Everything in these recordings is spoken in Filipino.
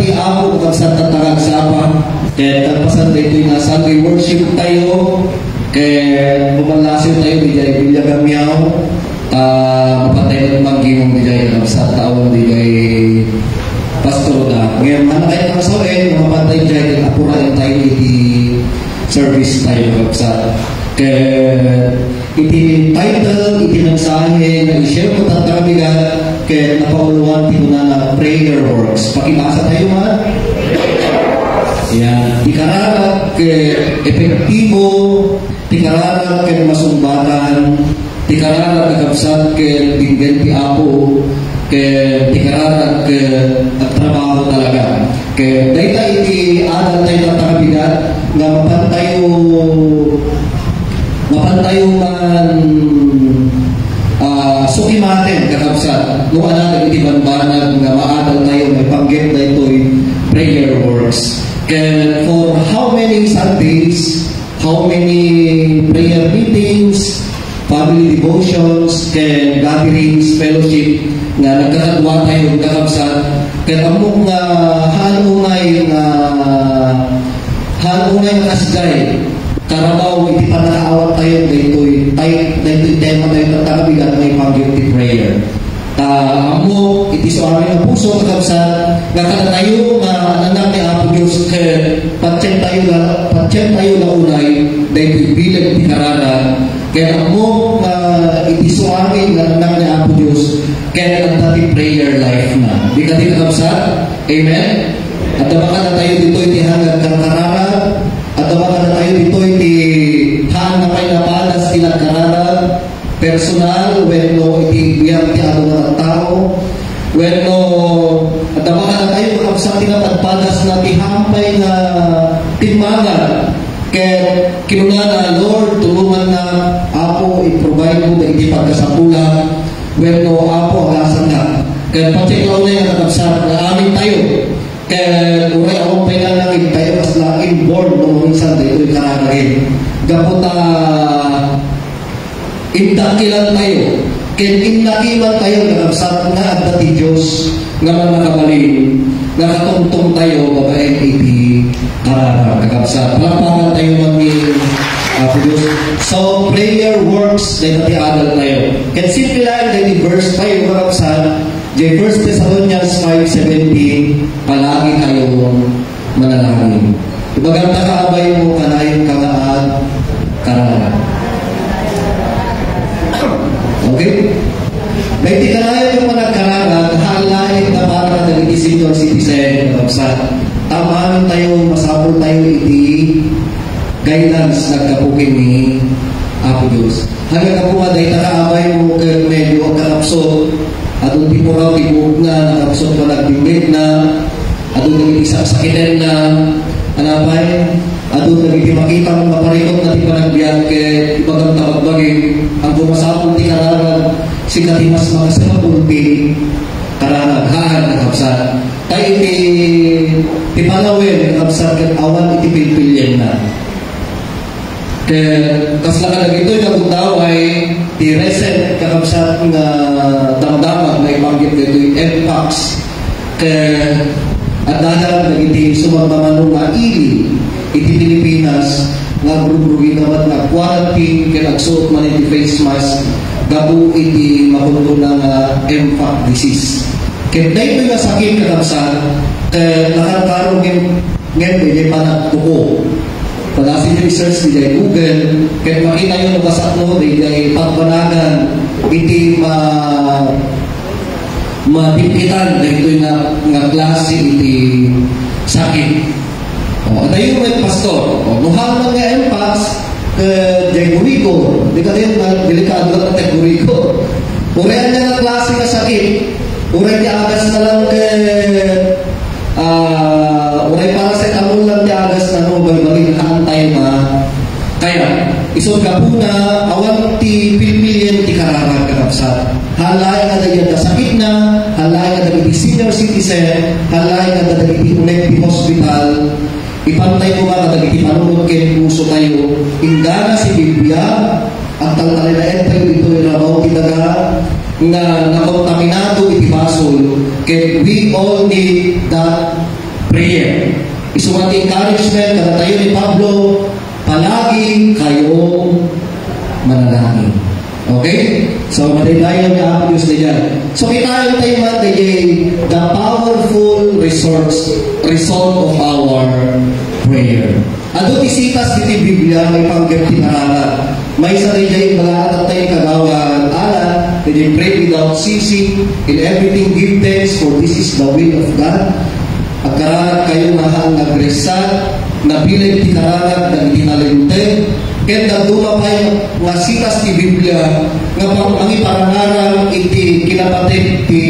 ti ako kung sa tatangag sa apa. Kaya tagpasan tayo na Sunday worship tayo. Kaya bumalasyo tayo, bijay bilyagan miyaw. Mapatay ng manggimong bijay sa taon bijay pastor na. Ngayon, mana kayo nakasawin, mapatay bijay ng apurain tayo iti service tayo sa. Kaya iti title, iti mensahe na i-share ko tatarabigan kaya napauluan tino na prayer works. Pakibasa tayo man. Yan. Ikararap kaya epektibo, ikararap kaya masumbatan, ikararap kagabsat kaya binggan ti Apo, kaya ikararap kaya at trabaho talaga. Kaya dahil iti adal tayo tatarabigan nga mapantayo man sukimatin kakabsat nung anak iti banbanag nga maadal tayo may panggit na ito'y prayer works. And for how many Sundays, how many prayer meetings, family devotions, and gatherings, fellowship na nagkakadwa tayo kakabsat kaya among halunay kasgay karabaw iti panakaawat tayo daytoy tema tayo tatagabigan may panggit prayer. Amo iti so amin ang puso kakabsat nga kada tayo nga anak ni Apo Diyos patyen tayo launay daytoy bilang ti karara kaya amo iti so amin nga anak ni Apo Diyos kaya ang dati prayer life na di ka di kakabsat. Amen. At baka na tayo dito iti hanggang karara at baka na tayo dito iti hanggang na kayo napalas ilang karara personal, when no iti biyang ti ano ng tao, when no at baka na tayo kakabsat tinapagpadas na ti hampay na timagan kaya kinunana Lord tulungan na Apo i-provide mo na iti pagkasapulan when no Apo alasan na kaya patiklaw na yung kakabsat na amin tayo kaya uray akong pinalangin tayo mas langin born nung minsan dito yung kararagin gaputa indakilan tayo kaya indakilan tayo kakabsat na at ti Diyos nga manakabalin nga katungtong tayo babaeng iti karara kakabsat palapakan tayo maging Apo Diyos. So prayer works na iti adal tayo kaya simple lang dahil verse tayo kakabsat J. 1 Thessalonians 5:17 palagi kayong manalangin. Ibagang takaabay mo kanayon kalaan karara. Okay? May tikalayan yung managkarara halain na para na senior citizen sa tamaan tayo, masabol tayo iti guidance nagkapukin ni Apo Diyos. Hanggang ka pumaday takaabay mo medyo karapsot at yung tipo raw tibuog na nakapsot pa nagbingit na at yung nag-isakitin na anapay at yung nag-imakita mong maparikot na di pa nagbiyan kaya ibagang tabagbagin ang bumasapong di kararag si katimas mga sababunti kararag haan nakapsat tayo iti palawin nakapsat kat awan iti pilpilyan na kaya kaslakan na ito yung nagundaway di recent kakabsat nga damdaman na ipanggit nito yung MPAX kaya at dalang nagiti sumagmamanong nga ili iti Pilipinas nga brugrugi naman na quarantine kaya nagsuot man iti face mask gabu iti makundo na nga MPAX disease kaya dahil nga sakit kakabsat kaya nakakarong ngayon hindi pa nagtuko pag-asin research di Google kaya makita nyo nabasak mo di pagpanagan iti madimpitan na ito nga klase iti sakit at ayun may pastor nuhang nga empas di gurigo di ka rin delikado lang na gurigo urayan niya nga klase nga sakit uray niya agas na lang uray para sa kamul lang niya agas na balbalin kaantay kaya isod ka po na awan ti pilpilyan ti kararag kakabsat halay nga dagyan na sakit na halay nga dagyan ti senior citizen halay nga dagyan ti unek ti hospital ipantay mo nga dagyan ti manunod kaya puso tayo indana si Biblia at taltalay na tayo dito yung rabaw ti daga nga nakontaminado iti basol kaya we all need that prayer. Isumati encouragement, kada tayo ni Pablo, palagi kayong manalangin. Okay? So, madidayon niya ako Diyos na dyan. So, kita tayo man the powerful result of our prayer. Ado tisitas diti Biblia, may panggerti narara. May sarili dyan mga atat tayo kagawan. Ala, that you pray without ceasing, in everything give thanks, for this is the will of God. Agkaranag kayo mahal nagresat, nabilig tinararag ng itinalente, kaya nagdumapay nga sitas ti Biblia, nga ang iparangarang iti kinapatid ti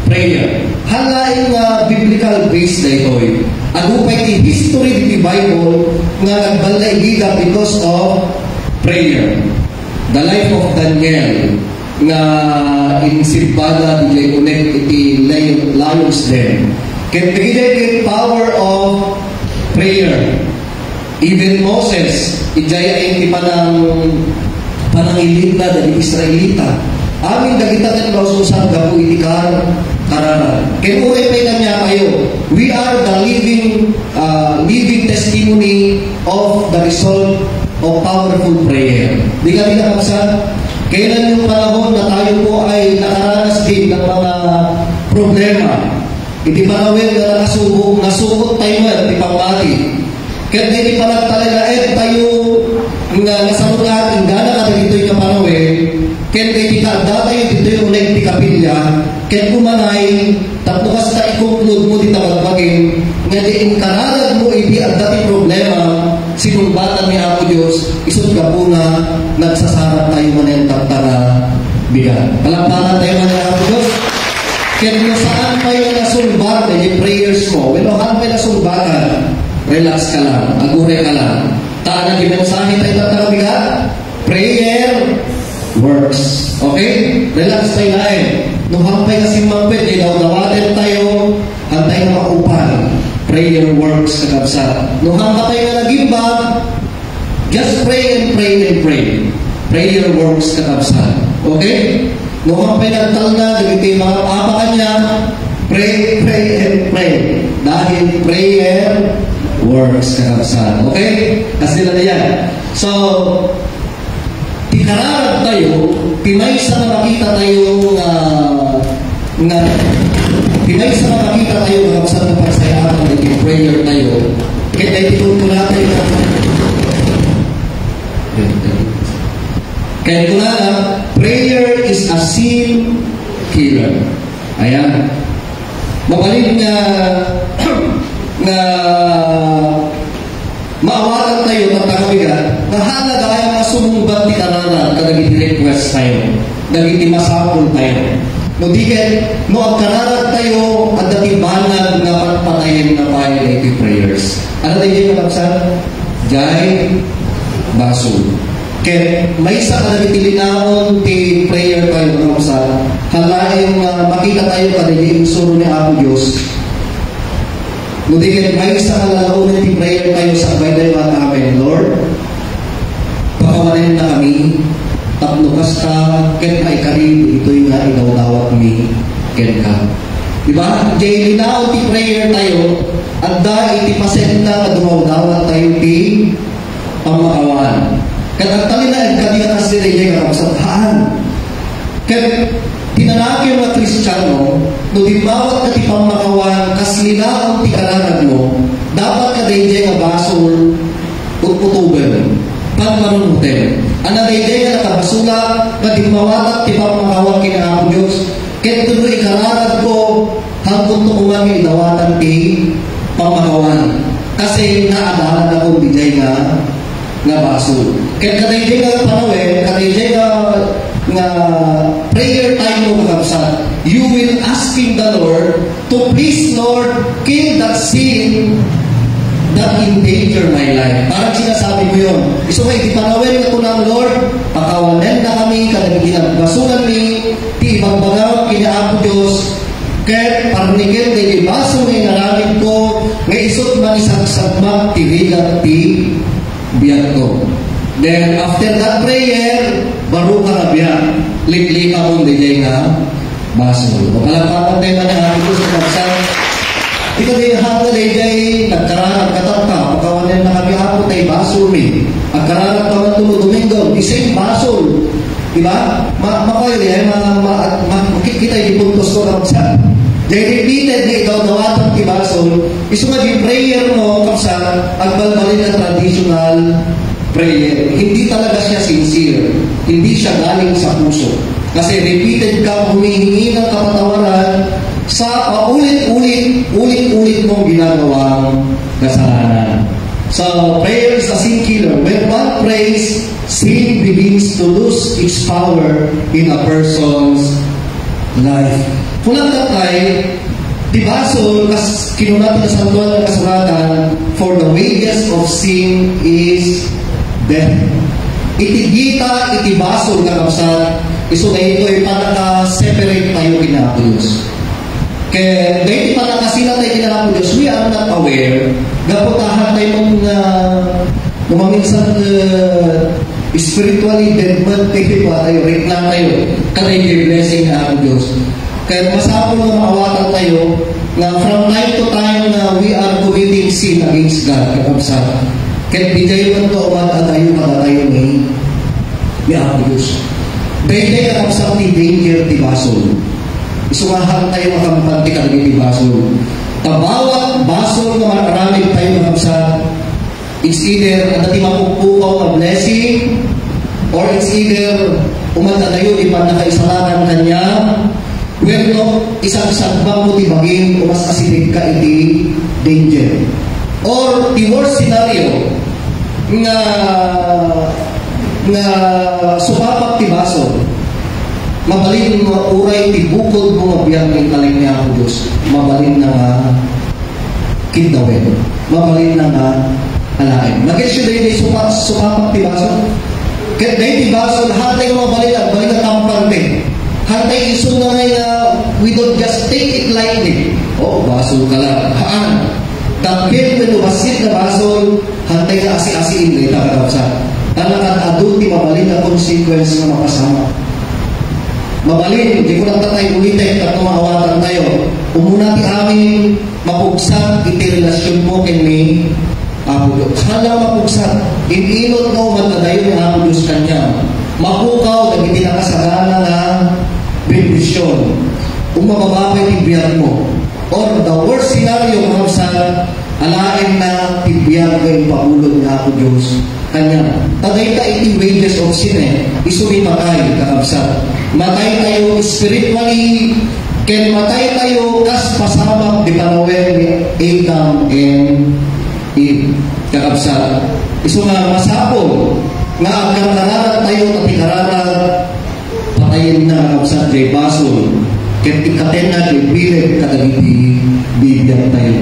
prayer. Halain nga biblical base na ito'y. Agupay ti history ti Bible nga nagbalay gida because of prayer. The life of Daniel nga insirbada di connect iti Lion's Den. Can begin power of prayer. Even Moses, ijaya ay panangilita dari Israelita. Amin dagita ken kaususan gapu iti karara. Ken uray pay kanya kayo. We are the living testimony of the result of powerful prayer. Di ka kapsa, kailan yung panahon na tayo po ay nakaranas din ng mga problema. Iti panawin na nasubok tayo man, di pangmati. Kaya hindi pa talaga tayo nga nasalunan, nga na ka dito yung panawin, kaya hindi ka tayo dito yung ulit di kapilya, kaya kumanay, tapos kasi i-conclude mo dito magbagin, nga di-inkaragad mo hindi ang dating problema, sinumbatan ni Ako Diyos, isot ka po na nagsasarap tayo man yung taptara bigat. Palampanan tayo man yung Ako Diyos. Kaya kung saan pa yung nasulbatan, yung prayers mo, saan pa yung nasulbatan, relax ka lang, agure ka lang. Taan ang ginansahin tayo tatarabigat, prayer works. Okay? Relax tayo lain. Nung hampay kasi mampit, daw-dawatin tayo, hantay na makupan. Prayer works kakabsa. Nung hampay tayo na nagimbag, just pray and pray and pray. Prayer works kakabsa. Okay? Nung hampay nagtal na, nagiti mga papa kanya, pray, pray, and pray. Dahil prayer works kakabsa. Okay? Kasi nila yan. So, tikararag tayo, tinaysa na makita tayo tinaysa na makita tayo kakabsa ng pagsayaan ng prayer tayo. Kaya tayo titulpo natin kaya kung prayer is a sin killer. Ayan. Mabalin nga maawatan tayo ng tagabigan na halaga ay masumumbat ni kanana kadagiti request tayo. Dagiti masapol tayo. No ang kanana tayo at datibanag na patayin na violative prayers. Ano tayo yung kapsan? Jai Basul. Kaya may isa ka nagitilinahon ti prayer tayo ng sa halaing makita tayo kadaging suro ni Ako Diyos. Ngunit may isa ka lalaunan ti prayer tayo sa abay tayo amen. Lord, pakawanin na kami, tapnukas ka, ken ay karin, ito'y nga inawdawat mi, ken ka. Diba? Jay linao ti prayer tayo, at da iti pasenda na dumawdawat tayo ti pamakawan. Kaya talinain kanina kasi rin yung kapasadahan. Kaya tinanakil na Kristiyano, no dimawat ka ti pamakawan, kaslinaon ti karanag mo, dapat ka din nga basol utuben, pagmarunutin. Ana din nga nakabasula, na dimawat ti pamakawan kina Ako Diyos, kaya tuloy karanag ko, hanggang tukumang idawatan ti pamakawan. Kasi naadalan ako bigay nga basol. Kaya katay nga panawin, katay nga prayer time mo kakabsat, you will asking the Lord to please Lord, kill that sin that endanger my life. Parang sinasabi mo yun. Iso nga, itipanawin nga ko ng Lord, pakawanan na kami, kadagin basunan ni, ti ibagbagaw, kinaako Diyos, kaya parnigil, di baso nga inaramid ko, nga isot man isang sagmag, tirigat, ti biyak ko. Then, after that prayer, baru ka na biyak. Liklik akong DJ nga baso. O palapakan tayo na natin ko sa kapsang. Ika di hanggang day nagkararag katata, pagkawanan na kami ako tayo basol ni. Agkararag pa man tulo Domingo, the same basol. Diba? Makayo yan, makikita yung puntos ko lang sa. Dahil repeated na ikaw nawatan ti basol, iso nga yung prayer mo kapsa agbalbalin na traditional prayer. Hindi talaga siya sincere. Hindi siya galing sa puso. Kasi repeated ka humihingi ng kapatawaran sa ulit-ulit mong ginagawang kasalanan. So, prayer is a sin killer. When one prays, sin begins to lose its power in a person's life. Kung nagtatay, di ba, so, kinunatan sa santuan ng kasulatan, for the wages of sin is death. Itigita, itibasol ka kapsat, iso na ito ay panaka-separate tayo kinapos. Kaya dahil pa nakasila tayo kinala Diyos, we are not aware. Gaputahan tayo mong minsan spiritually dead man tayo pa tayo, reklam tayo. Kada yung blessing na ako Diyos. Kaya masapol na maawatan tayo na from time to time na we are committing sin against God. Kakabsat. Kaya bigay man to tayo kada tayo ni ako Diyos. Dahil tayo kakabsat ni danger di basol. Isumahan tayo makampanti ka naging basol. Tabawat basol na maraming tayo makapsat. It's either dati mapupukaw na blessing or it's either umatanayo di pa nakaisalakan kanya wherno isang sagbang mo tibagin o mas asilig ka iti danger. Or the worst scenario nga supapak ti basol. Mabalin mga uray, tibukod mga biyang ng kaling niya ako Diyos. Mabalin na nga kindawin. Mabalin na nga alain. Nag-issue din yung supapak tibaso. Kaya dahil tibaso, hatay yung mabalin at balik at tampante. Hatay iso na nga we don't just take it lightly. Oh, baso ka lang. Haan. Tapin when umasit na baso, hatay na asi-asiin na itakaraw Talang at adulti mabalin na consequence na makasama. Mabalin, di ko lang tatay ulitin at tumawatan tayo. Umuna ti aming mapugsan iti relasyon mo kini Apo Diyos. Hala mapugsan. Inilot na umatadayo ni Apo Diyos kanya. Mapukaw na hindi nakasagana na bendisyon. Umabababay tibiyag mo. Or the worst scenario mga sa alain na tibiyag kay paulod na Apo Diyos kanya. Tagay ka iti wages of sin isumi matay kakabsat. Matay tayo spiritually, ken matay tayo kas pasamak di panawen ni Adam and Eve. Kakabsat. Iso nga masapol nga agam kararat tayo at ikararat patayin na kakabsat jay basol. Ken ikaten na jay bilet kadagiti bibiyang tayo.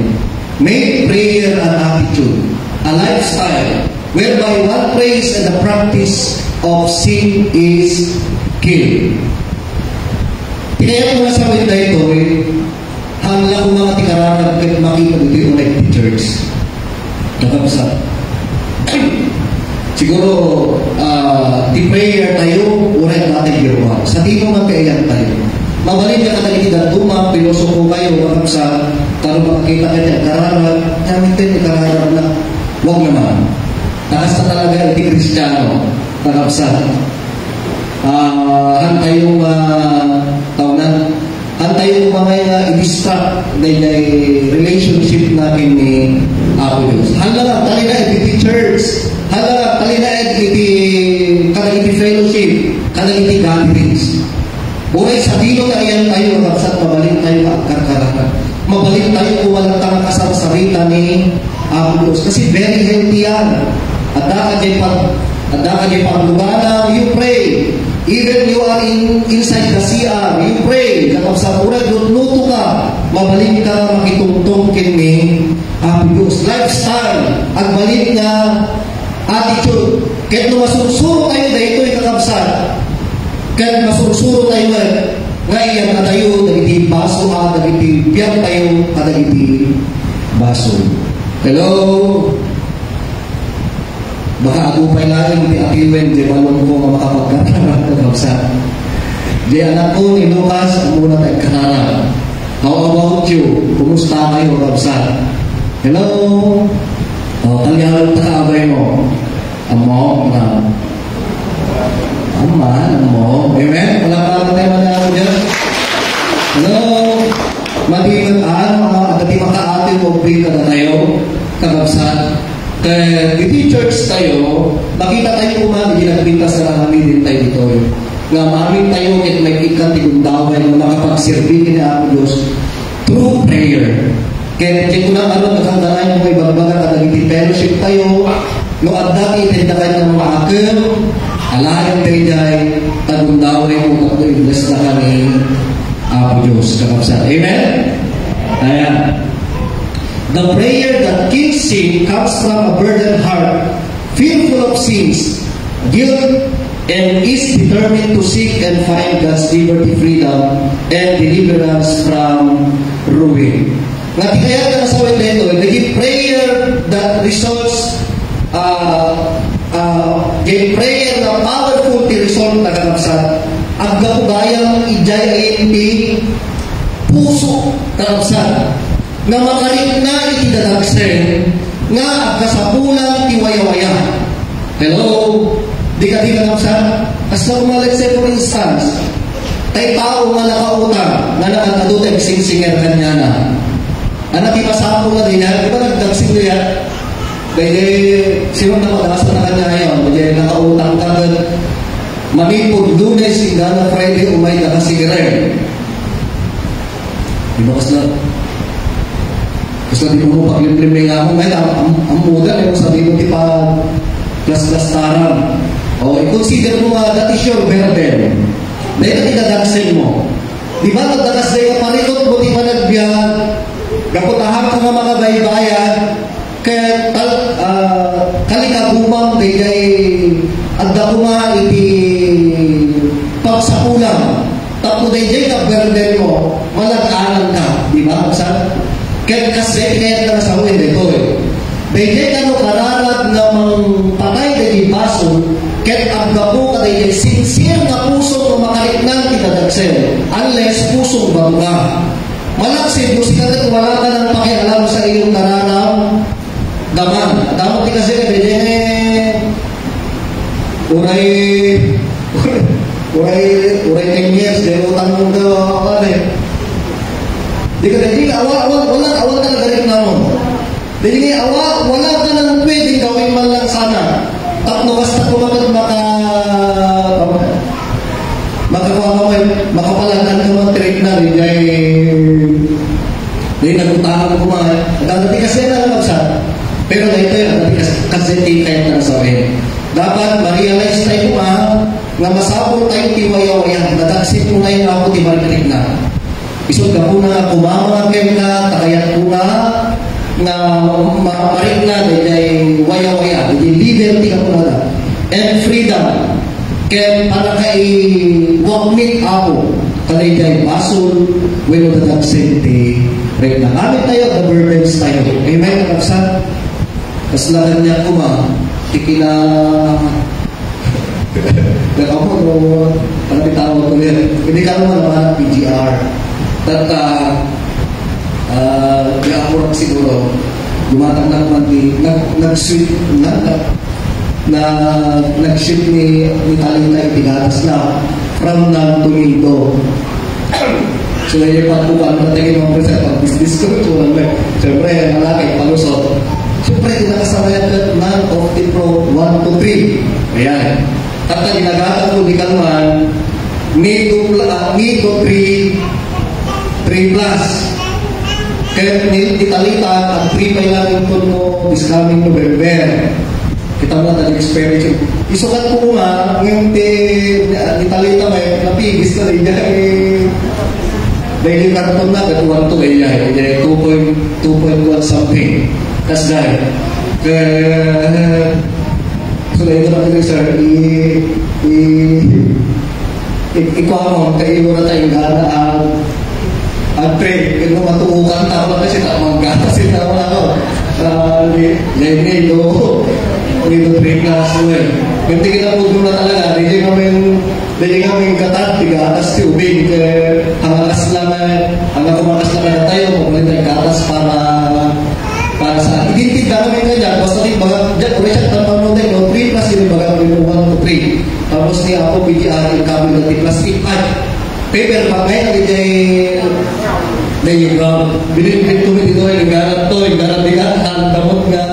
Make prayer an attitude, a lifestyle, whereby one prays and the practice of sin is killed. Kaya ko sa wita ito hangla ko mga tikararag at makita dito yung like the church. Nakapasa. Siguro, di prayer tayo, uray natin ginawa. Sa tino magkailan tayo. Mabalin ka kataliki na tumang, pilosopo kayo, nakapasa, taro makakita kayo, kararag, namin tayo kararag na, huwag naman. Nakasta talaga hindi Kristiyano, nakapasa. Hantay yung taonan, hantay yung mga i-distract na relationship natin ni Apo Diyos. Handa lang, tali na iti church, handa lang, tali na iti fellowship, kanang iti gatherings. Buhay sa dino na iyan tayo, kapsat mabalik tayo kakarakan. Mabalik tayo kung walang tang kasarita ni Apo Diyos. Kasi very healthy yan. At daka dyan paglubana, you pray. Even you are inside the CR, you pray. Kapag sa mura, luto ka. Mabalik ka, makitungtong kini Apo Diyos. Lifestyle, at balik na attitude. Kahit masursuro tayo dahito yung kakabsat. Kahit masursuro tayo ngayon na tayo, nagiti baso ka, nagiti biyang tayo, nagiti baso. Hello? Baka agupay lang di atiwen di balong ko makapagkataran ng kapsa. Di anak ko ni Lucas ang muna tayo kanala. How about you? Kumusta kayo, Kabsat? Hello? Talyawan taabay mo. Amo, na. Amo. Amen? Wala pa tayo manalo dyan. Hello? Madigat at di makaatin mo ka na tayo, Kabsat. Kaya di church tayo, makita tayo kumang ginagpintas na kami din tayo dito. Nga mamin tayo at may ikan tigundaway na makapagsirbin na ang Diyos through prayer. Kaya kung na nagkandanay mo may bagbaga at naging fellowship tayo, no at dati itindakan ng mga akil, alayan tayo dyan, tagundaway mo at i-bless na kami ang Diyos. Kakapsat. Amen? Ayan. The prayer that kills sin comes from a burdened heart, fearful of sins, guilt, and is determined to seek and find God's liberty, freedom, and deliverance from ruin. Nga kaya ka na sa wendito, naging prayer that results, prayer na powerful ti result na kakapsat, ang gapubayang ijay ay puso kakapsat, nga makalit na itidadagsen, nga agkasapulang tiwayawaya. Hello? Di ka di kakapsat? As long let's say for instance, tay tao nga nakautang, nga nakatadutay sing-singer kanya na. Anak ipasapo na din yan, di ba nagdagsing nyo yan? Kaya sino na madasa na kanya ngayon? Kaya nakautang ka gan, manipod Lunes, hingga Friday, umay nakasinger. Di ba kasi di mo pag-limlim nga ako, ngayon, ang muda, yung sabi mo, di pa plus-plus-taran. O, i-consider mo nga, that is your burden. Dahil ka tinadagsin mo. Di ba, nagdagas na yung parikot mo, di pa nagbiyan, kaputahan ka nga mga baybayan, kaya kalikagumang, dahil agda kuma, iti pagsapulang. Tapos dahil ka burden mo, malaganan ka. Di ba? Kaya kasi, kaya ka nasa uwin dito eh. Dahil ka no kararag na mang patay dahil baso, kaya agda po ka dahil sincere na puso o makaliknang kitadagsin. Unless pusong bangga. Malaksid mo sikat at wala ka ng pakialam sa iyong naranaw daman. Dapat di kasi uray 10 years dahil utang mo ka di ka dahil wala talaga rin naman. Dahil wala ka nang pwedeng gawin man lang sana. Tapno basta kumakat makapalangan ka mga trip na rin dahil nag-utangan ko mga dati kasi na nalabsan pero dahil ito yung kasi tayo na sa akin dapat ma-realize tayo nga masapol tayo tiwaya-waya nadaksit mo na yung ako timarikrik na isod ka po na kumama kayo na takayat po na maparik na dahil waya-waya dahil liberty ka po na and freedom kaya para kay walk-meet ako kalay dahil basol when the daksit right na gamit tayo the burdens tayo amen kakapsat kaslagan niya kuma tikila ako parang bitawag ko niya hindi ka naman naman PGR tata di ako rin siguro gumatang naman nag-sweet nag-ship ni Talita itigatas na from Nantunido so yung patukan na tingin mo sa pag-business ko siyempre malaki palusot siyempre kinakasama yan man of the pro 1 to 3 ayan tata ginagatan ko di kalman need to 3 plus kaya ni Talita ang 3 pa ilang mo this coming November kita mo na experience isukat ko nga ngayon ni Talita may napigis na rin dahil yung karton na kat 1 to 2.1 something tas dahil so dahil ito natin sir ikuha mo kayo na tayong gana ang trade kung matuukan tao na kasi tamang gana kasi tao na ako nito 3 class mo eh. Yung tingin na po na talaga, hindi kami Dahil kaming katat, tiga-atas ti ubing. Hangakas lang kumakas lang na tayo, makulit tayo katas para sa itintig na kami ka dyan. Basta di baga, dyan, kung siya tanong mo tayo, 3 plus yun, baga kami 1 to 3. Tapos ni ako, bigyan kami na 3 plus 8. Paper, magay na dahil yung ground. Binibig tumit ito, yung garap to, yung garap bigat, damot nga,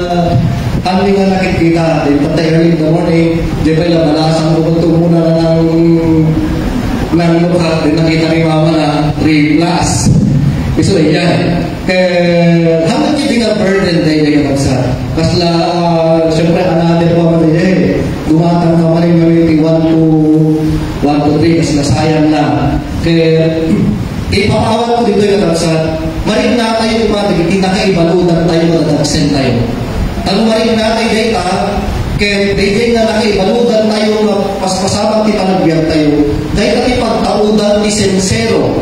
kami nga nakikita, din patay early in the morning, di ba yung balasan ko kung muna ng mukha, din nakita ni mama na 3 plus. So, yan. How much you think a burden tayo yung kapsa? Kasla, syempre, another po ako tayo dumatang ka maling mamiti 1 to 3, kasla sayang lang. Ipapawal ko dito yung kapsa, maring na tayo tumatag, hindi nakaibaludan tayo, matatagsin tayo. Ang maring natin data, kaya dahil na nakaibaludan tayo na paspasabang ti panagbiyak tayo, dahil natin pagtaudan ti sensero,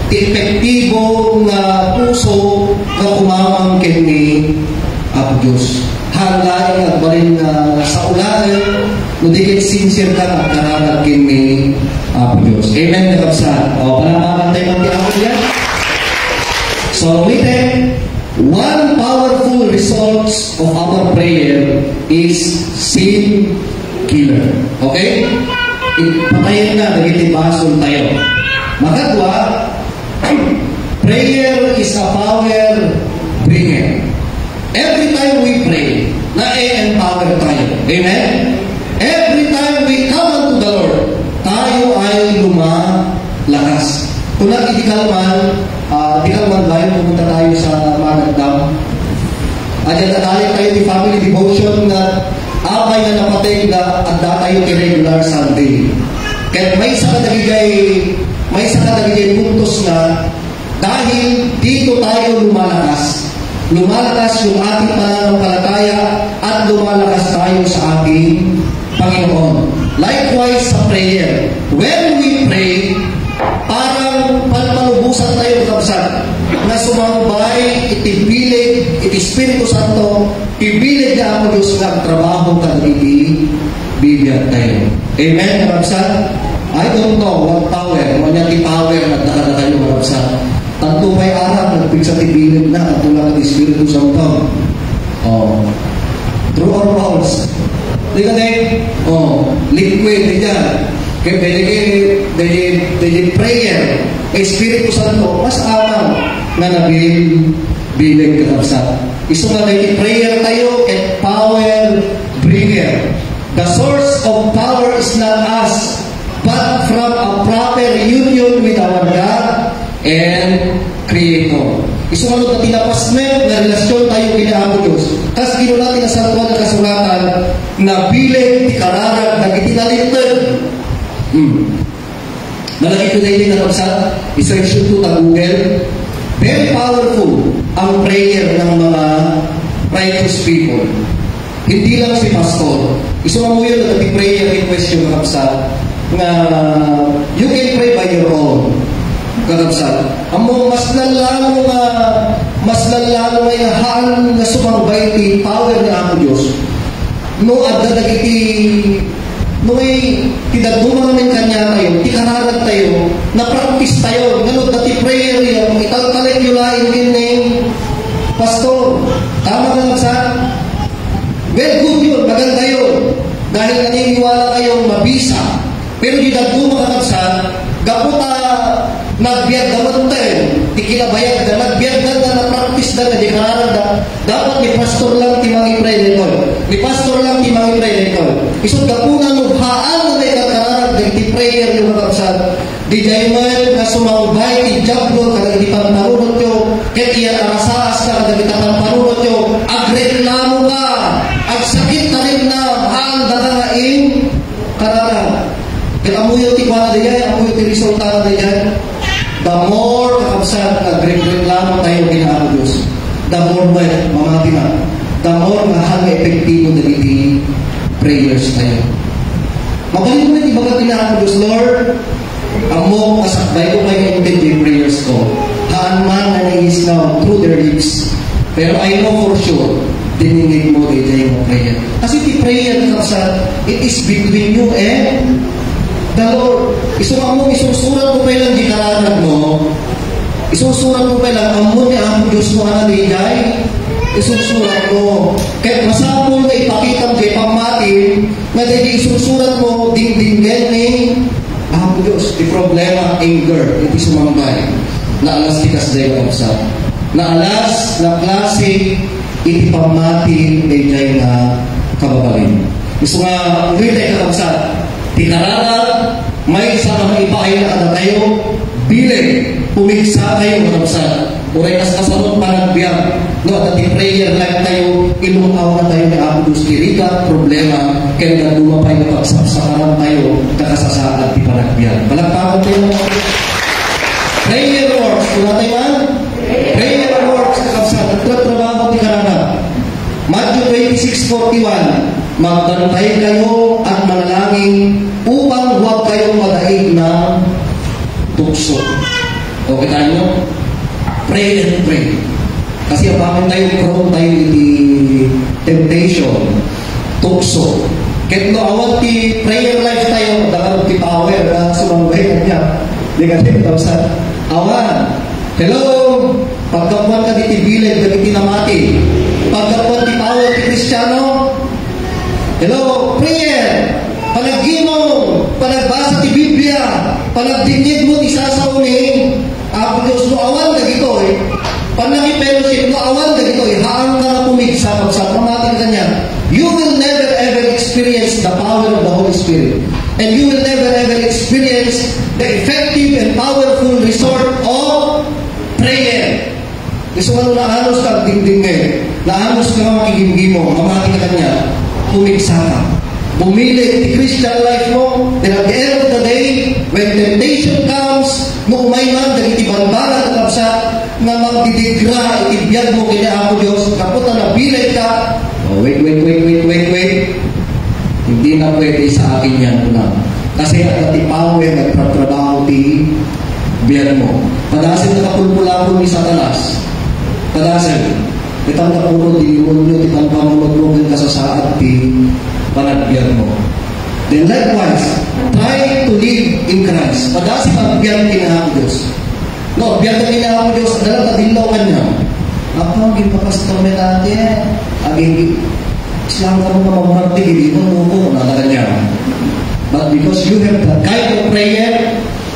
ti epektibo na puso na kumamang kini Apo Diyos. Hanggang at maring sa ulayan, no di kayo sincere ka at karanag kini Apo Diyos. Amen na kapsa. O, panamakan tayo ng Apo yan. So, ulitin, one powerful result of our prayer is sin killer. Okay? Patayin na, nagitibason tayo. Makatwa, prayer is a power bringer. Every time we pray, na-empower tayo. Amen? Every time we come unto the Lord, tayo ay lumalakas. Kung nag-idikal man, tayo, pumunta tayo sa Magandang. At yan na tayo di family devotion na abay na napatay na at tayo di regular Sunday. Kaya may isa kadagigay puntos na dahil dito tayo lumalakas. Lumalakas yung ating pananampalataya at lumalakas tayo sa ating Panginoon. Likewise sa prayer. When we pray, parang panmalubusan tayo kapsat na sumambay, itibilig, iti Espiritu Santo, ibilig na ako Diyos na trabaho ka bibiyag tayo. Amen, kapsat? I don't know what power, manyang power na nakada tayo kapsat. Tanto may arap, nagpigsa tibilig na, at tulad ng Espiritu Santo. Oh. True or false? Di ka din? Oh. Liquid, di dyan. Kaya dahil prayer, Espiritu Santo, mas amang na nabiling katapsat. Iso nga dahil prayer tayo at power bringer. The source of power is not us, but from a proper union with our God and Creator. Iso nga nung tinapasmet na relasyon tayo kinaamo Diyos. Kas gino natin sa tuwan na kasulatan na bilig, tikararag, nagitinalitag. Malaki ko na yun na kapsa, isearch ito na Google. Very powerful ang prayer ng mga righteous people. Hindi lang si pastor. Isama mo yun na prayer request yung kapsa na you can pray by your own. Kakapsa. Amo mas lalalo nga yahaan na sumambay ti power ni Apo Diyos. No adda dagiti no ay tidagduma namin kanya tayo, tikararag tayo, na-practice tayo, ganun dati prayer yan, italtalay nyo lain kineng pastor. Tama ka lang sa well, good yun, maganda yun. Dahil naniniwala kayong mabisa. Pero di dagduma ka sa gaputa nagbiag naman tayo. Di kinabayag na nagbiag na na-practice na di kararag na dapat ni pastor lang timang i-pray nito. Ni pastor lang timang i-pray nito. Isod gapunan ng haan na tayo kararag na iti-prayer yung kakapsad. Di jayman na sumambay ti jablo kada di pantarunot yo. Ket iyan arasaas ka kada di pantarunot yo. Agreklamo ka. Agsakit na rin na haan dadanain kararag. Ket amuyo ti kwa na diyan, amuyo ti resulta na diyan. The more kakabsat na reklamo tayo kinaano Diyos, the more mamati na. The more mahal na epektibo na iti prayers tayo. Magaling mo na ibagat kinaano Diyos, Lord, ang mo kasakbay ko kayo intend yung prayers ko. Haan man na nais now through their lips. Pero I know for sure, dininig mo dito yung prayer. Kasi ti prayer kakabsat, it is between you and The Lord, isusurat mo pa lang di karanag mo, isusurat mo pa lang, amon ni ang Diyos mo analigay, isusurat mo. Kaya masapol na ipakita mo kay pamatin, na hindi isusurat mo, ding-dinggen ni ang Diyos. Di problema, anger, hindi sumambay. Na alas tikas day kapsa. Na alas, na klase, iti pamatin, may jay na kababalin. Gusto nga, ulit tayo kakabsat. Tinararag, may sa mga ipaay na kada tayo, bilig, pumigsa kayo kakabsat. Uray kas kasalot panagbiyak. No, at ati prayer life tayo, ilungaw na tayo ni Apo Diyos kirika, problema, kaya na lumapay na pagsapsakaran tayo, kakasasaan di panagbiyak. Palagpakan tayo mga prayer works. Kung tayo man, prayer works kakabsat. At trabaho di karana. Matthew 26:41, magbantay kayo at manalangin upang huwag kayong madaig ng tukso. Okay tayo? Pray and pray. Kasi bakit tayo prone tayo di temptation, tukso. Kaya awat ti prayer life tayo, dapat ti power na sumambay ka niya. Di ka tayo sa awan. Hello? Pagkapuan ka di tibilay, ka di tinamati. Pagkapuan ti power ti Kristiyano, hello, prayer. Panagimong, panagbasa ti Biblia, panagdinig mo ti sasaunin, Apo Diyos mo awan na gito'y, panangipelosip mo awan na gito'y, haang ka na pumigsa pagsa pamating kanya. You will never ever experience the power of the Holy Spirit. And you will never ever experience the effective and powerful resort of prayer. Gusto ka na halos ka, dingdingin. Naanos ka makikimgi mo, mamating ka kanya, pumigsa ka. Bumili the Christian life mo, then at the end of the day, when temptation comes, no umayman, nagitibanbaran at kapsa, na magdidigra, itibiyag mo kaya Apo Diyos, kapot na nabilay ka, oh, wait. Hindi na pwede sa akin yan na. Kasi at atipaw yung nagtratrabaho ti biyag mo. Padasin na kapulpulapon ni Satanas. Padasin. Itang kapuro di demonyo, itang pamulog-login ka sa saat ti panagbiyan mo. Then likewise, try to live in Christ. Padasin ang biyan kinahang Diyos. No, biyan kinahang Diyos, adalang kadilaw ka niya. Ako, gipapastor na natin. Aging, Islam ka mo na magmartig, hindi mo nuko, nalaga niya. But because you have the kind of prayer,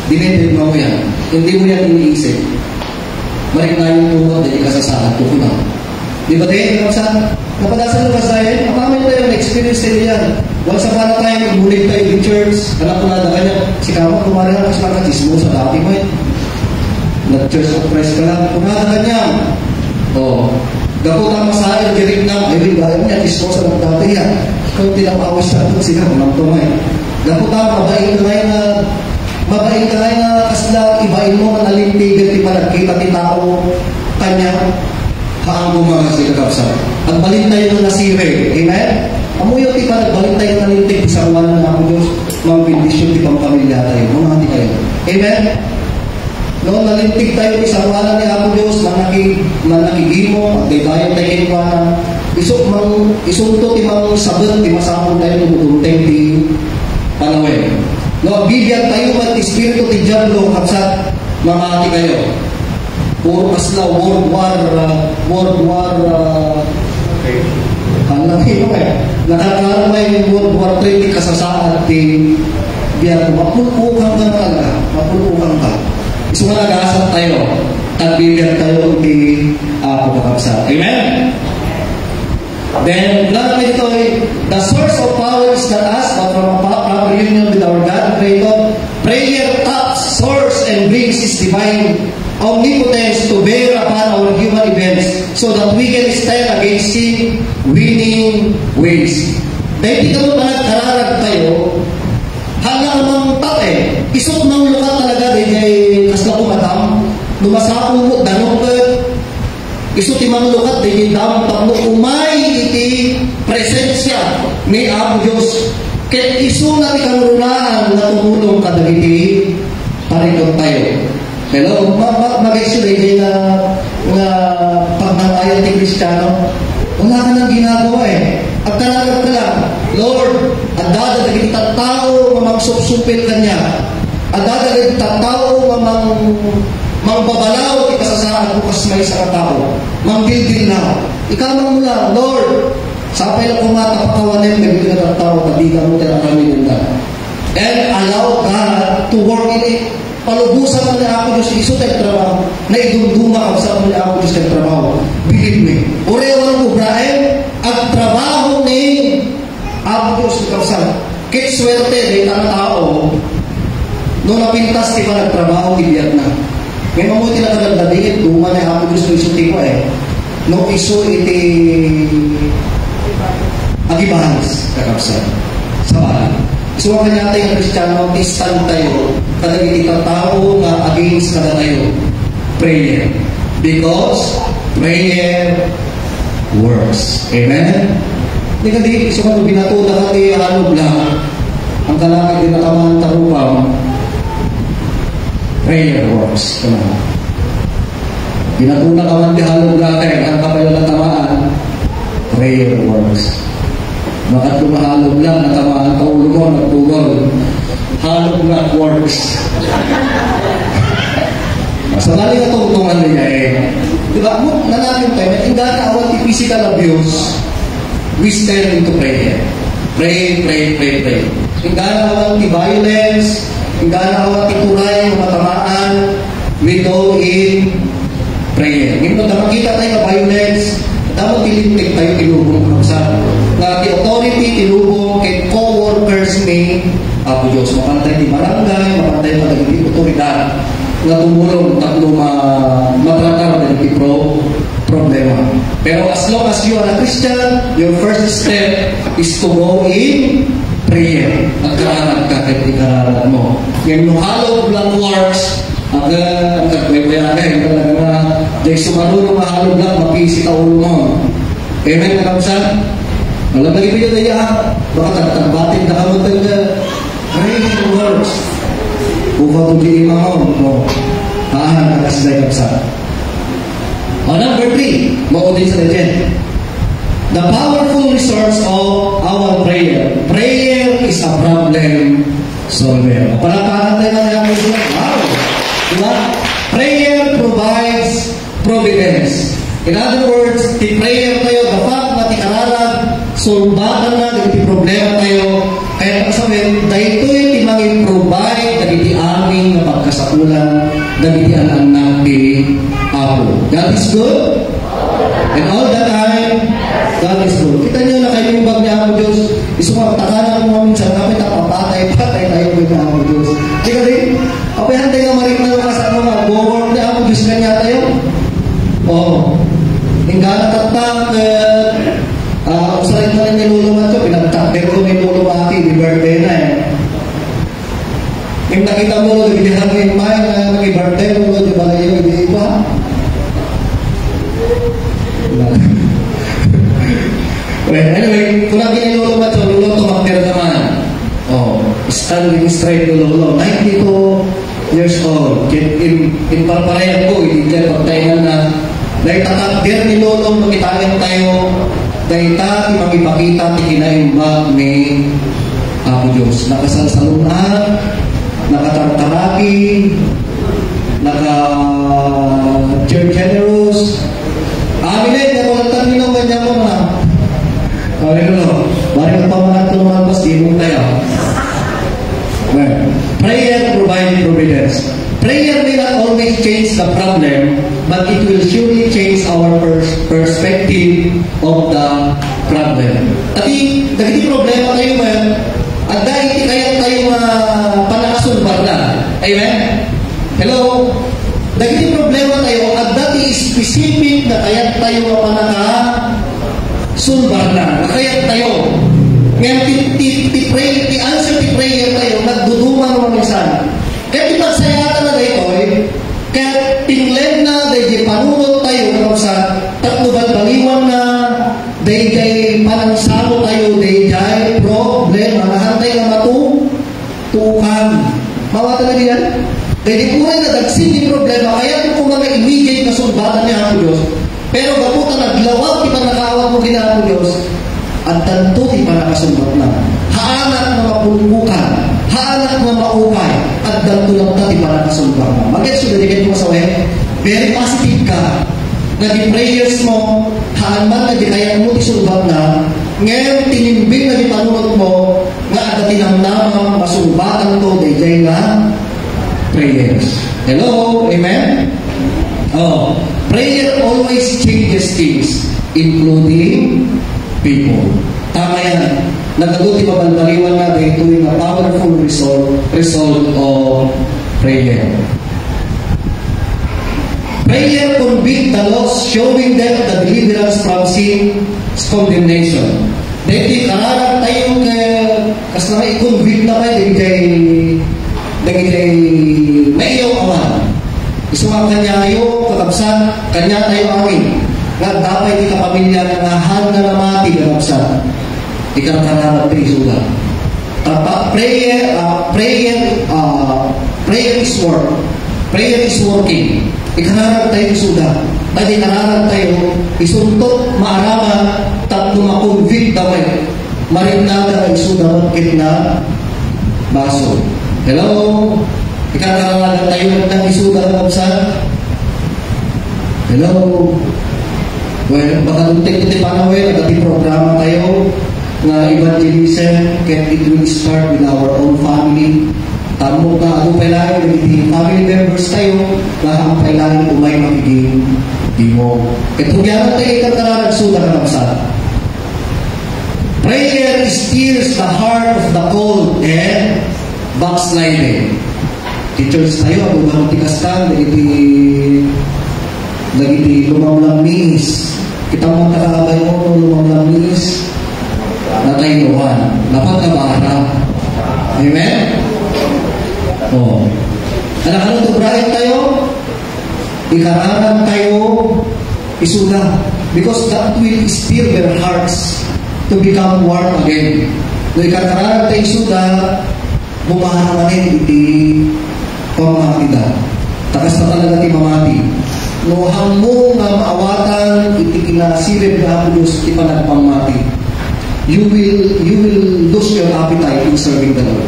dinitid mo yan. Hindi mo yan iniisip. Balik na yung tungkol, hindi ka sasahat ko na. Di ba tayo? Napadasan na ba tayo? Mamay tayo, na-experience tayo yan. Once upon a time, nagmulig tayo in church. Anak ko na da kanya, si Kama, kumari na kasi nakatismo sa dati mo eh. Nag-church of Christ ka lang. Kumada kanya. O, gapot ang masahil, kirig na, ay bigay niya, tismo sa dati yan. Kung tinapawis na ito, sila, kumang tumay. Gapot ang mabain ka ngayon na kasla, ibain mo, manalintigan, di pa nagkita ti tao, kanya, haang bumaga sila kapsa. At balintay ng nasire. Amen? Amuyo ti pa nagbalintay ng nalintig sa ruwan ng ako Diyos, mga bindisyon ti pang pamilya tayo. Mamahati kayo. Amen? No, nalintig tayo ti sa ruwan ni ako Diyos, manakigimo, at tayo tayo kinwana. Isunto ti mga sabat, ti masapon tayo, tumutunteng ti panawin. No, bibiyag tayo man ti spirito ti Diablo, kapsat, mamahati kayo. Puro kasla, World War, kanang nakakaramay yung World War 3, di kasasaan, di biya, mapulukang ka talaga, mapulukang ka. Gusto nga nag-aasap tayo, at bibiyag tayo di pagkakapsa. Amen? Then, not only ito, the source of power is not us, but from a proper union with our God, prayer taps, source, and brings His divine omnipotence to bear upon our human events so that we can stand against sin, winning ways. Dahil di ka mo nagkararag tayo, hanggang mang tate, isot ng luka talaga dahil kasla ko madam, lumasapong mo, danong ka, isot imang lukat dahil dam, tapno umay iti presensya ni Apo Diyos. Kaya iso na ikanurunaan na tumulong kadagiti parikot tayo. Hello, mag-explain na pagnanayan ni Kristiyano, wala ka nang ginagawa eh. At talagang ka lang, Lord, ang dadagin kita tao, magsupsupil kanya. At dadagad tatao mang babalaw ti kasasaan bukas may sa katao. Mang bilbil na. Ikamang mo lang, Lord, sapay lang kumata pakawanin, may bilbil na tao, padigan mo tayo kami nila. And allow God to work in it. Palubusan mo na ako Diyos, iso tayo trabaho. Na idumduma ka sa mo na ako Diyos tayo trabaho. Believe me. Urewan ko, Brian, ang trabaho ni ako Diyos ikaw sa kit swerte din ang tao nung napintas di pa nagtrabaho ibiyat na. May mamuti na kadagdadingit, duma na ako Diyos iso tipo nung iso iti agibahans kakapsan sa bahay. So, ang kanya tayong Kristiyano, stand tayo, kadagiti tao nga against kada tayo. Prayer. Because prayer works. Amen? Hindi ka di, so kung binatula ka di halog lang, ang kalakad din nakamaan tarupang, prayer works. Binatula ka man di halog lang, ang kapayo na tamaan, prayer works. Bakit lumahalog lang, natamaan ka ulo mo, nagpugol. Halog na works. Masabali na tungtungan niya Diba? Nanapin tayo, hindi na awal ti physical abuse, we stand into prayer. Pray, pray, pray, pray. Hindi na awal ti violence, hindi na awal ti turay, matamaan, we go in prayer. Hindi na makita tayo na violence, dapat tilintik tayo tinubong kapsa. Na the authority tinubong kay co-workers ni Apo Diyos. Makantay di barangay, makantay pa di otoridad. Nga tumulong tatlo matratar ng problema. Pero as long as you are a Christian, your first step is to go in prayer. At kararag ka kahit ikararag mo. Yung halog lang works, ang kagway-wayagay, talaga dahil sumarunong mahalog lang, mapisi ka ulo mo. Amen na kamsan? Alam na ibigay na iya, baka tagbatin na kamo talaga. Praise the Lord. Buka to di imam mo. Haan na kasi dahil kamsan. Number 3, maudin sa legend. The powerful resource of our prayer. Prayer is a problem solver. Palatanan tayo na yung sila. Wow! Diba? Prayer provides providence. In other words, the prayer tayo, the fact na tikararag, solbatan na, dagiti problema tayo, kaya kasabihin, dahito'y timangin provide, dagiti aming na pagkasakulan, dagiti anak di Apo. God is good? And all the time, God is good. Kita nyo na kayo yung bag ni Apo Diyos, isumapatakanan mo minsan kami, tapapatay-patay tayo with Apo Diyos. Kaya rin, apayan tayo marik na lukas at mga go-work ni Apo Diyos kanya tayo. Oo. Hingga natatak, usalit na rin yung lulumat ko, pinagtakbir ko may lulumati, di birthday na Yung nakita mo, nagbihan mo yung mayan na mag-birthday mo, di ba yung iba? Well, anyway, kung lagi yung lulumat ko, lulong tumakbir naman. Standing straight lululo, 92 years old. In parparehan ko, hindi dyan pagtaingan na dahil tatakbir ni Lolong makitayan tayo dahil tati magipakita ti kinaimbag ni Apo Diyos. Nakasalsalunan, nakatartaraki, naka-generous. Aminay, nakulatan nyo naman niya mo na. Bari na pa mga tulungan pas, ibong tayo. Well, prayer provides providence. Prayer may not always change the problem, but it will surely change our perspective of the problem. Tapi, dahil problema tayo man, at dahil kaya tayo panakasulbar na. Amen? Hello? Dahil problema tayo, at dahil specific na kaya tayo panakasulbar na. Kaya tayo. Ngayon, the answer to prayer tayo, nagduduman naman minsan. Kaya ipagsayatan na ito kaya tinglen na dahil panunod tayo na sa tatlo baliwan na dahil panansalo tayo dahil problema nahantay na matutukan. Mawa talaga yan? Dahil pura na dagsin yung problema kaya kung mga immediate na sumbatan niya ang Diyos pero gaputan naglawag di pa nakawag mo ginaan ng Diyos at tanto di pa nakasumbat na haanak na mapulbukan haanak nga di prayers mo, haan man nga di kaya mo isulbat na, ngayon tinimbing na di panunod mo, nga at tinamnamang masumbatan to, day nga prayers. Hello? Amen? Oh, prayer always changes things, including people. Tama yan. Nagaguti mabalbaliwan nga dito yung powerful result of prayer. Prayer convict the lost, showing them the deliverance from sin's condemnation. Dito kararap tayo kas na i-convict na kayo dahil mayaw awan. Isumang kanyayo, kakabsan, kanya tayo amin. Nga dapat di kapamilya na nahal na namati, kakabsan. Ikaw kararap tayo isuga. Prayer is work. Prayer is working. Ikararap tayo isuga. Pwede kararap tayo, isuntot, maaraman, tatlo makonvict daway. Marinada ang isuga magkit na baso. Hello? Ikararap tayo ng isuga kakabsan. Hello? Well, baka luntik-luntik pa na nagati programa tayo na evangelism, can it will start with our own family. Tamo ka, ano pa lang, nagiging family members tayo, ang kailangan umay magiging di mo. Kaya yan tayo ikararap suda kakabsan. Prayer steers the heart of the cold and backsliding. Teachers tayo, kung bakit tikas ka, nagiti lumamlamis. Kita mo kakabay mo, lumamlamis, natayuan, napagkabara. Amen? Oh. Anak-anak, tubrahin tayo, ikararap tayo, isuda. Because that will steer their hearts to become warm again. No ikararap tayo isuda, bumahamanin iti pamatida. Takas na talaga ti mamati. No hamo nga maawatan iti kinasilib na Diyos ti panagpamati. You will lose your appetite in serving the Lord.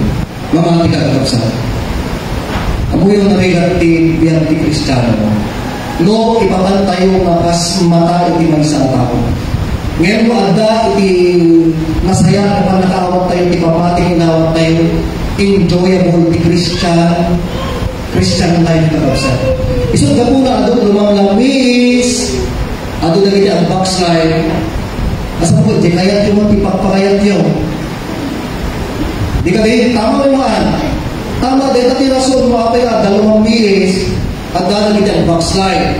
Mamati ka kakabsan. Amo yung narigat ti biyan ti Kristiyano. No ipapantayo nga kas mata iti may isang tao. Ngayon mo ada iti masaya na nakawat tayo iti pamati inawat tayo enjoyable ti Christian life kakabsan. Isod ka po na adon lumanglamis, adon na kita ang backslide. Asa po, di kayat yung tipagpakayat yun. Di ka din, tama naman. Tama din, tati rason mo apay na dalawang milis, at dahil kita ang backslide.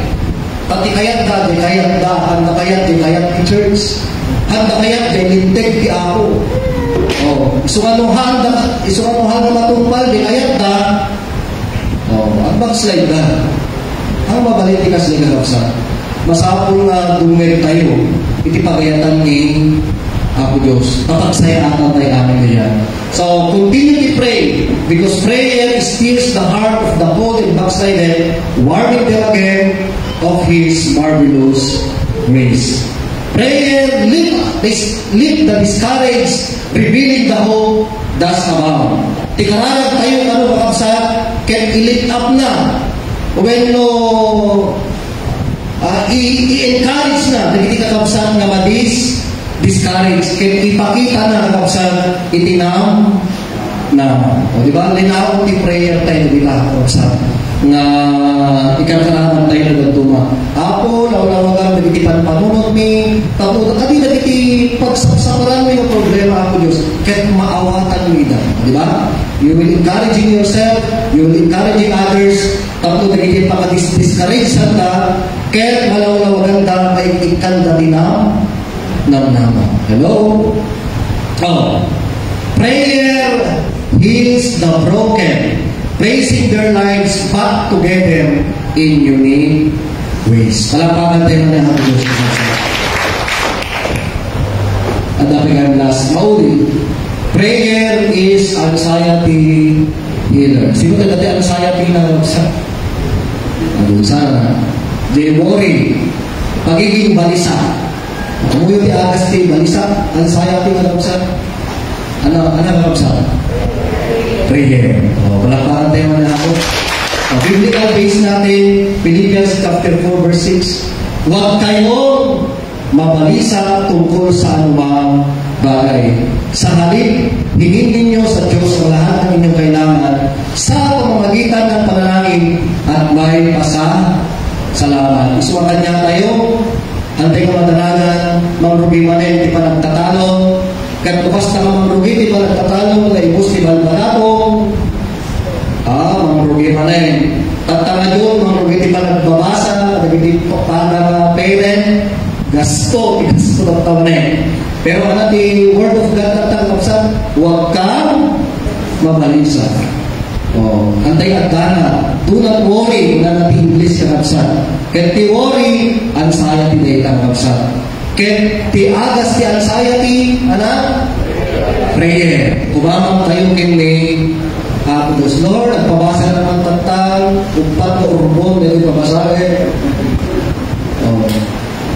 Tati kayat da, di kayat da, handa kayat, di kayat di church. Handa kayat, di lintek di ako. Isukanuhan na matumpal, di kayat da, at backslide da. Ang mabaliti kasi nga kapsa, masapol na dumir tayo, iti pagayatan ni Apo Diyos. Papagsayaan tayo amin na yan. So, continue to pray, because prayer steers the heart of the cold and backslided, warming them again of His marvelous grace. Prayer lift the discouraged, revealing the hope that's abound. Tikararag tayo ano kapsa, can i-lift up na. When i-encourage na, nagiging kakabsan nga discourage, kaya ipakita na kakabsan, itinam na. O diba, linaw ti prayer tayo, diba kakabsan, nga ikakaraman tayo na nagtuma. Apo, lawlawagan, nagitipan panunod mi, tapos, kati nagiti pagsapsaparan mo yung problema, Apo Diyos, kaya maawatan mo ida. Diba? You will encouraging yourself, you will encouraging others, tapos nagiging discourage ka, kaya malawlawagan da, maikikan da dinam, namnama. Hello? Oh. Prayer heals the broken, placing their lives back together in unique ways. Palapakan tayo na ang Diyos. At dapat ang last, mauli. Prayer is anxiety healer. Sino na dati anxiety na sa? Ano sana? They worry. Pagiging balisa. Kumuyo ti agas ti balisa. Anxiety na sa? Ano na sa? Prayer. Palapakan tayo na ako. Biblical base natin, Philippians chapter 4 verse 6. Huwag kayong mabalisa tungkol sa anumang bagay. Sa halip, hingin ninyo sa Diyos ang lahat ng inyong kailangan sa pamamagitan ng panalangin at may pasasalamat. Isuwakan niya tayo, antay ka madalagan, mangrugi manin, di pa nagtatalo, kat basta ka mangrugi, di pa nagtatalo, naibus di balbanato, mangrugi manin. Tatanga yun, mangrugi di pa nagbabasa, nagiging para parent, gasto ng taon na eh. Pero di word of God tatangkapsan, huwag kang mabalisa. Antay at gana, do not worry na natin English ka kapsan. Ket ti worry, anxiety na itang kapsan. Ket ti agas ti anxiety, prayer. Kumamang tayo kini Diyos Lord, nagpabasa naman tantang, upat na urbon, nito pabasahe.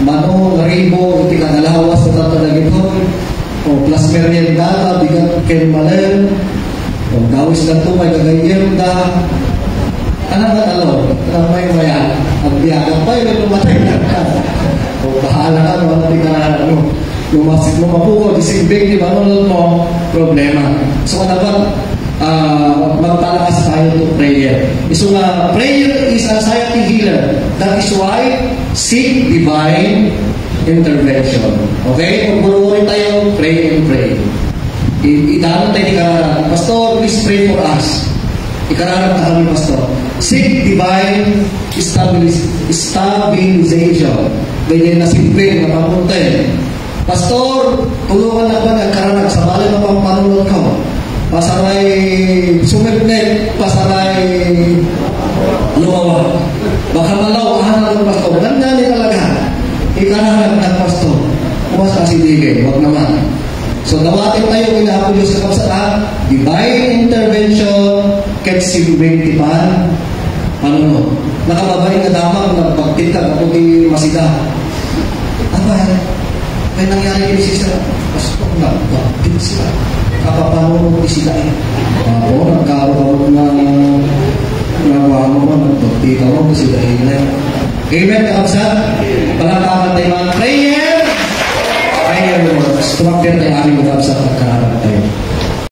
Mano, ngaribo, iti kanalawas na tatanagin ko. Plus merienda, bigat kenmalen. Gawis na ito, may gagayem da. Ano ba talo? May maya. Ang biyagan pa, yun lumatay na ka. Bahala ka, wala di ka lumasik mo mapuko, disigbing, di ba, mo, problema. So, ano ba? Magpalakas tayo to prayer. So prayer is anxiety healer. That is why seek divine intervention. Okay? Kung buruin tayo, pray and pray. Idaan tayo ni Kararang. Pastor, please pray for us. Ikararang ta kami, Pastor. Seek divine stabilization. Ganyan na simple na papunta eh. Pastor, tulungan na ba nagkararang sa balay na pampanunod ko? Pasaray sumipnet, pasaray lumawa. Baka malaw, ng pastor. Nandali talaga. Ikararap ng pastor. Kumas kasi digay, wag naman. So, dawatin tayo kinahapon yung sa kapsaan. Divine intervention, ketsi pa. Ano? Nakababay na damang nagpagtita, kundi masida. Aba, may nangyari yung sisa. Pastor, nagpagtit sila. Kapapano mo sila eh. Nagkaroon na nagawa mo, nagpagtita mo sila eh. Amen, kakabsa? Palakaman tayo mga prayer. Prayer, Lord. Tumagpir tayo aming kakabsa at kararap tayo.